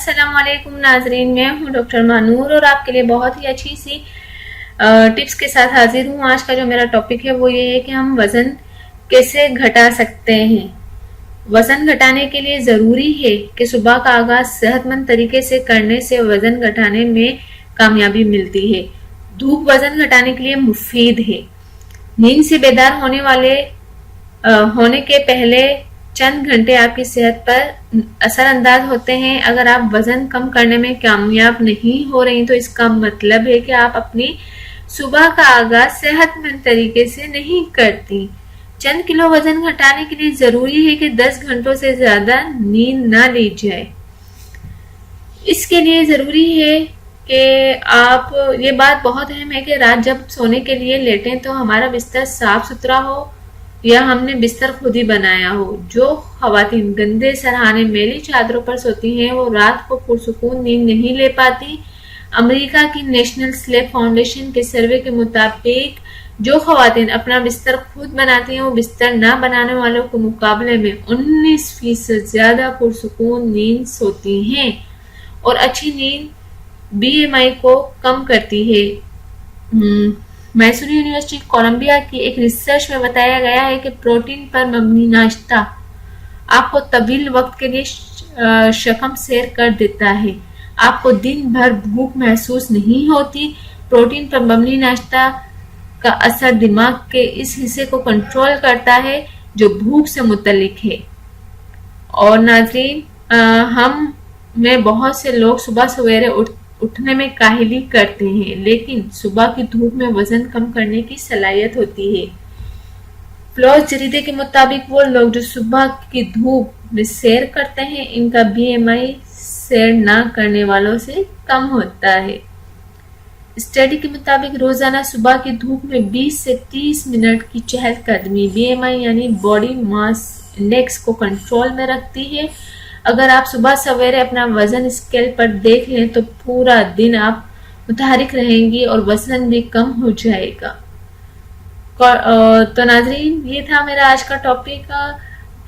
अस्सलाम वालेकुम नाजरीन, मैं हूं डॉक्टर मानूर और आपके लिए बहुत ही अच्छी सी टिप्स के साथ हाजिर हूं। आज का जो मेरा टॉपिक है वो ये है कि हम वज़न कैसे घटा सकते हैं। वज़न घटाने के लिए ज़रूरी है कि सुबह का आगाज़ सेहतमंद तरीके से करने से वज़न घटाने में कामयाबी मिलती है। धूप वज़न घटाने के लिए मुफीद है। नींद से बेदार होने के पहले चंद घंटे आपकी सेहत पर असरअंदाज होते हैं। अगर आप वजन कम करने में कामयाब नहीं हो रही तो इसका मतलब है कि आप अपनी सुबह का आगाज सेहतमंद तरीके से नहीं करती। चंद किलो वजन घटाने के लिए जरूरी है कि 10 घंटों से ज्यादा नींद ना ली जाए। इसके लिए जरूरी है कि आप, ये बात बहुत अहम है कि रात जब सोने के लिए लेटें तो हमारा बिस्तर साफ सुथरा हो या हमने बिस्तर खुद ही बनाया हो। जो खवातीन गंदे सरहाने मेली चादरों पर सोती हैं वो रात को पुरसुकून नींद नहीं ले पाती। अमेरिका की नेशनल स्लीप फाउंडेशन के सर्वे के मुताबिक जो खवातीन अपना बिस्तर खुद बनाती हैं वो बिस्तर ना बनाने वालों के मुकाबले में 19% ज्यादा पुरसुकून नींद सोती हैं। और अच्छी नींद BMI को कम करती है। मैसूर यूनिवर्सिटी कोलंबिया की एक रिसर्च में बताया गया है कि प्रोटीन पर मबनी नाश्ता आपको तवील वक्त के लिए शक्म सेर कर देता है। आपको दिन भर भूख महसूस नहीं होती। प्रोटीन पर मबनी नाश्ता का असर दिमाग के इस हिस्से को कंट्रोल करता है जो भूख से मुतल्लिक है। और नाज़रीन, हम में बहुत से लोग सुबह सवेरे उठने में काहिली करते हैं, लेकिन सुबह की धूप में वजन कम करने की सलाहियत होती है। फ्लोस जरीदे के मुताबिक वो लोग जो सुबह की धूप में सैर करते हैं इनका BMI सैर ना करने वालों से कम होता है। स्टडी के मुताबिक रोजाना सुबह की धूप में 20 से 30 मिनट की चहलकदमी BMI यानी बॉडी मास इंडेक्स को कंट्रोल में रखती है। अगर आप सुबह सवेरे अपना वजन स्केल पर देख लें तो पूरा दिन आप मुतहरिक रहेंगी और वजन भी कम हो जाएगा। तो नाजरीन, ये था मेरा आज का टॉपिक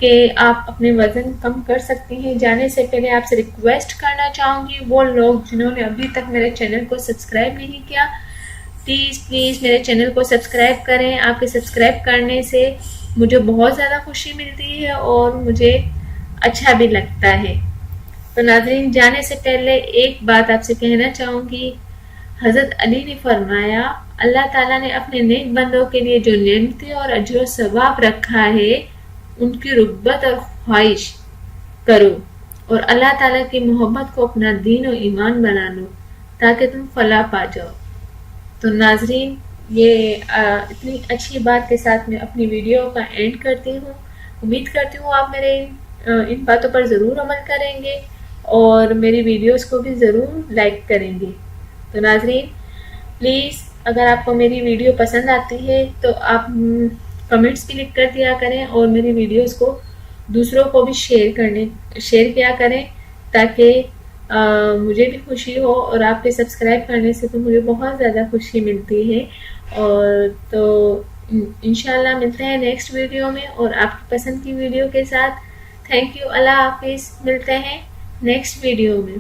कि आप अपने वजन कम कर सकती हैं। जाने से पहले आपसे रिक्वेस्ट करना चाहूँगी, वो लोग जिन्होंने अभी तक मेरे चैनल को सब्सक्राइब नहीं किया, प्लीज़ मेरे चैनल को सब्सक्राइब करें। आपके सब्सक्राइब करने से मुझे बहुत ज़्यादा खुशी मिलती है और मुझे अच्छा भी लगता है। तो नाज़रीन, जाने से पहले एक बात आपसे कहना चाहूँगी। हज़रत अली ने फरमाया, अल्लाह ताला ने अपने नेक बंदों के लिए जो नेमतें और अजर सवाब रखा है उनकी रुग़बत और ख्वाहिश करो और अल्लाह ताला की मोहब्बत को अपना दीन और ईमान बना लो ताकि तुम फलाह पा जाओ। तो नाज़रीन, ये इतनी अच्छी बात के साथ मैं अपनी वीडियो का एंड करती हूँ। उम्मीद करती हूँ आप मेरे इन बातों पर ज़रूर अमल करेंगे और मेरी वीडियोस को भी ज़रूर लाइक करेंगे। तो नाज़रीन, प्लीज़ अगर आपको मेरी वीडियो पसंद आती है तो आप कमेंट्स भी लिख कर दिया करें और मेरी वीडियोस को दूसरों को भी शेयर किया करें ताकि मुझे भी खुशी हो और आपके सब्सक्राइब करने से तो मुझे बहुत ज़्यादा खुशी मिलती है। और तो इंशाल्लाह मिलते हैं नेक्स्ट वीडियो में और आपकी पसंद की वीडियो के साथ। थैंक यू, अल्लाह हाफिज़। मिलते हैं नेक्स्ट वीडियो में।